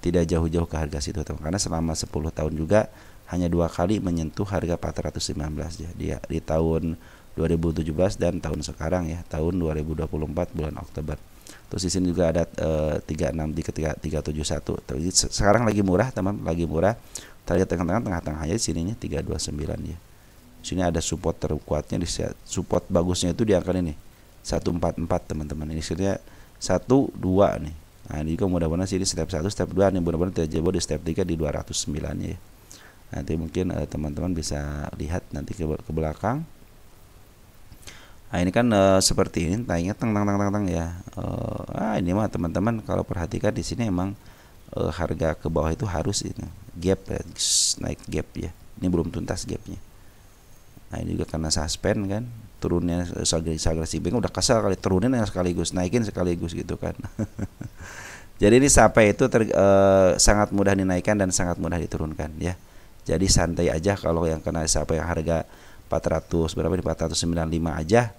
tidak jauh-jauh ke harga situ teman, karena selama 10 tahun juga hanya 2 kali menyentuh harga 419 ya. Dia di tahun 2017 dan tahun sekarang ya, tahun 2024 bulan Oktober. Terus di sini juga ada 36 di ketika 371. Sekarang lagi murah teman, lagi murah. Target tengah-tengahnya di sininya 329 ya. Sini ada support terkuatnya, di support bagusnya itu di angka ini 144 teman-teman. Ini sebenarnya 1 2 nih. Nah, ini juga mudah-mudahan sini step 1, step 2 nih, mudah-mudahan tidak jebol di step 3 di 209 ya. Nanti mungkin teman-teman bisa lihat nanti ke belakang. Nah, ini kan seperti ini, tanya tang ya. Ini mah teman-teman kalau perhatikan di sini emang harga ke bawah itu harus ini gap ya, naik gap ya. Ini belum tuntas gapnya. Nah, ini juga karena suspend kan, turunnya agresif, udah kesal kali turunin yang sekaligus, naikin sekaligus gitu kan. Jadi ini sampai itu sangat mudah dinaikkan dan sangat mudah diturunkan ya. Jadi santai aja kalau yang kena sampai harga 400 berapa di 495 aja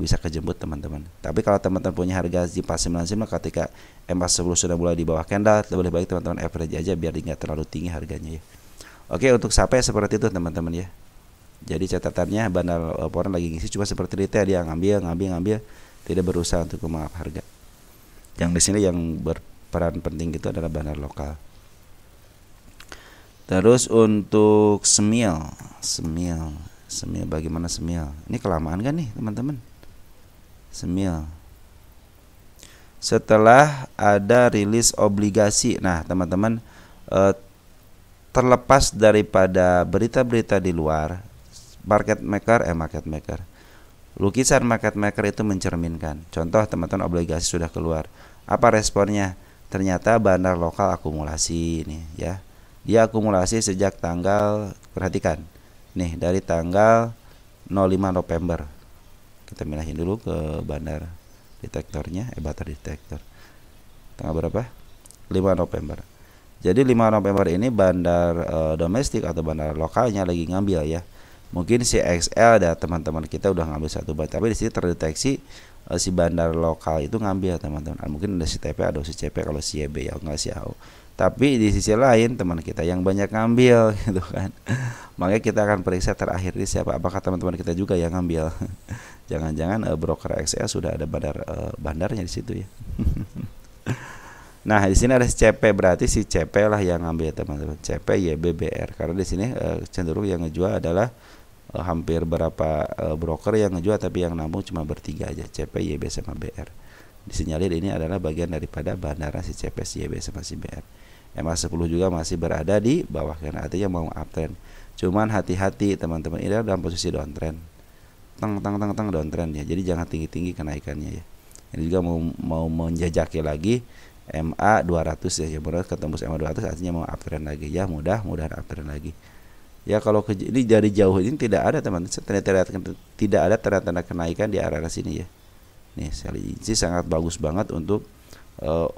bisa kejemput teman-teman. Tapi kalau teman-teman punya harga di 495 ketika M410 sudah mulai di bawah candle, lebih baik teman-teman average aja biar nggak terlalu tinggi harganya ya. Oke, untuk sampai seperti itu teman-teman ya. Jadi catatannya bandar foreign lagi ngisi cuma seperti retail, dia ngambil, tidak berusaha untuk mengangkat harga. Yang di sini yang berperan penting itu adalah bandar lokal. Terus untuk semil bagaimana semil? Ini kelamaan kan nih teman-teman? Semil. Setelah ada rilis obligasi, nah teman-teman terlepas daripada berita-berita di luar, market maker, lukisan market maker itu mencerminkan. Contoh teman-teman, obligasi sudah keluar. Apa responnya? Ternyata bandar lokal akumulasi nih ya. Dia akumulasi sejak tanggal, perhatikan. Nih dari tanggal 05 November. Kita pindahin dulu ke bandar detektornya, butter detektor. Tanggal berapa? 5 November. Jadi 5 November ini bandar domestik atau bandar lokalnya lagi ngambil ya. Mungkin si XL ada teman-teman kita udah ngambil satu bat, tapi di sini terdeteksi si bandar lokal itu ngambil teman-teman. Mungkin ada si TP, ada si CP, kalau si YB ya nggak si AU. Tapi di sisi lain teman kita yang banyak ngambil gitu kan. Makanya kita akan periksa terakhir ini siapa, apakah teman-teman kita juga yang ngambil. Jangan-jangan broker XL sudah ada bandarnya di situ ya. Nah, di sini ada si CP, berarti si CP lah yang ngambil teman-teman. CP YB BR, karena di sini cenderung yang ngejual adalah hampir berapa broker yang ngejual, tapi yang nabung cuma bertiga aja, CP, YB sama BR. Disinyalir ini adalah bagian daripada bandara si CP, si YB sama si BR. MA10 juga masih berada di bawah, karena artinya mau uptrend. Cuman hati-hati teman-teman, ini dalam posisi downtrend. Tang downtrend ya. Jadi jangan tinggi-tinggi kenaikannya ya. Ini juga mau menjajaki lagi MA 200 ya, mudah ketembus MA 200 artinya mau uptrend lagi ya, mudah-mudahan uptrend lagi. Ya kalau ini dari jauh ini tidak ada teman, tidak ada tanda-tanda kenaikan di area sini ya. Nih sekali ini sangat bagus banget untuk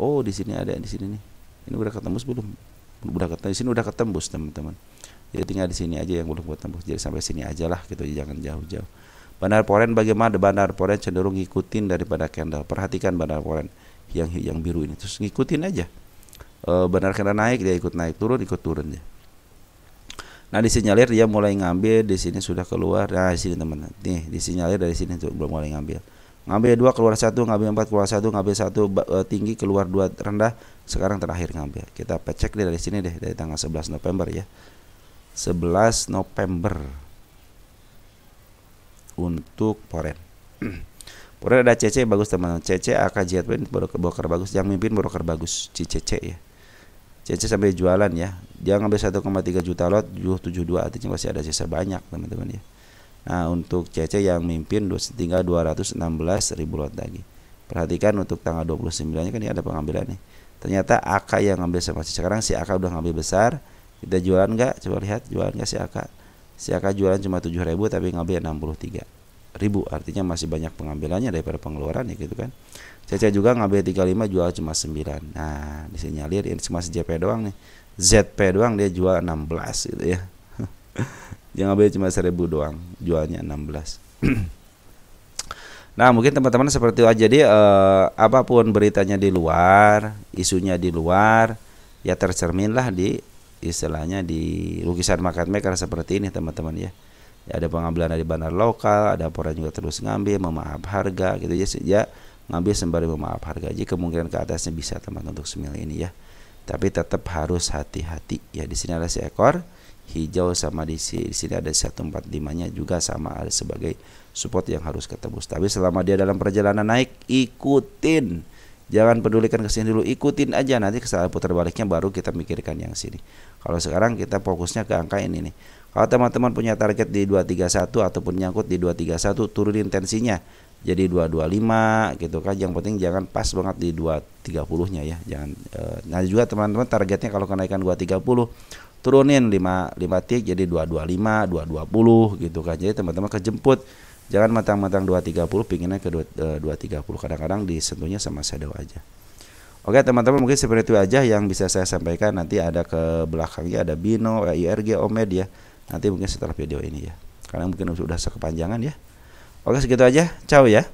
oh di sini ada, di sini nih. Ini udah ketembus belum? Udah ketembus, di sini udah ketembus teman-teman. Jadi tinggal di sini aja yang belum ketembus. Jadi sampai sini aja lah gitu, jangan jauh-jauh. Bandar Foreign bagaimana? Bandar Foreign cenderung ngikutin daripada candle. Perhatikan bandar Foreign yang biru ini, terus ngikutin aja. Bandar candle naik dia ikut naik, turun ikut turun ya. Nah disinyalir dia mulai ngambil, di sini sudah keluar. Nah di sini teman-teman, nih disinyalir dari sini tuh belum mulai ngambil. Ngambil 2 keluar 1, ngambil 4 keluar 1, ngambil 1 tinggi keluar 2 rendah. Sekarang terakhir ngambil. Kita cek deh dari sini deh, dari tanggal 11 November ya. 11 November untuk Foreign. Foreign ada CC bagus teman-teman. CC AKJ broker bagus, yang mimpin broker bagus CC ya. CC sampai jualan ya. Dia ngambil 1,3 juta lot, 72 artinya masih ada sisa banyak teman-teman ya. Nah untuk CC yang mimpin tinggal 216.000 lot lagi. Perhatikan untuk tanggal 29 nya kan ini ada pengambilan nih. Ternyata AK yang ngambil sama sekarang si AK udah ngambil besar. Kita jualan nggak? Coba lihat jualan nggak si AK. Si AK jualan cuma 7.000 tapi ngambil 63.000. Artinya masih banyak pengambilannya daripada pengeluaran ya gitu kan. CC juga ngambil 35, jual cuma 9. Nah disinyalir ini cuma JP doang nih. ZP doang dia jual 16 gitu ya. Dia ngambil cuma 1.000 doang, jualnya 16. Nah mungkin teman-teman seperti itu aja. Jadi apapun beritanya di luar, isunya di luar, ya tercerminlah di istilahnya di lukisan market maker seperti ini teman-teman ya. Ya ada pengambilan dari bandar lokal, ada Foreign juga terus ngambil memaaf harga gitu ya, ngambil sembari memaaf harga aja, kemungkinan ke atasnya bisa teman untuk semil ini ya. Tapi tetap harus hati-hati ya. Di sini ada seekor hijau sama di sini ada 145-nya juga sama, ada sebagai support yang harus ketebus. Tapi selama dia dalam perjalanan naik, ikutin. Jangan pedulikan ke sini dulu, ikutin aja, nanti kesalahan putar baliknya baru kita mikirkan yang sini. Kalau sekarang kita fokusnya ke angka ini nih. Kalau teman-teman punya target di 231 ataupun nyangkut di 231, turunin tensinya jadi 225 gitu kan. Yang penting jangan pas banget di 230-nya ya. Jangan nah juga teman-teman targetnya kalau kenaikan 230 turunin 5 tick jadi 225, 220 gitu kan. Jadi teman-teman kejemput. Jangan matang-matang 230 pinginnya ke 230. Kadang-kadang disentuhnya sama shadow aja. Oke teman-teman, mungkin seperti itu aja yang bisa saya sampaikan. Nanti ada ke belakangnya ada Bino, IRG, Omed ya. Nanti mungkin setelah video ini ya. Karena mungkin sudah sekepanjangan ya. Oke segitu aja. Ciao ya.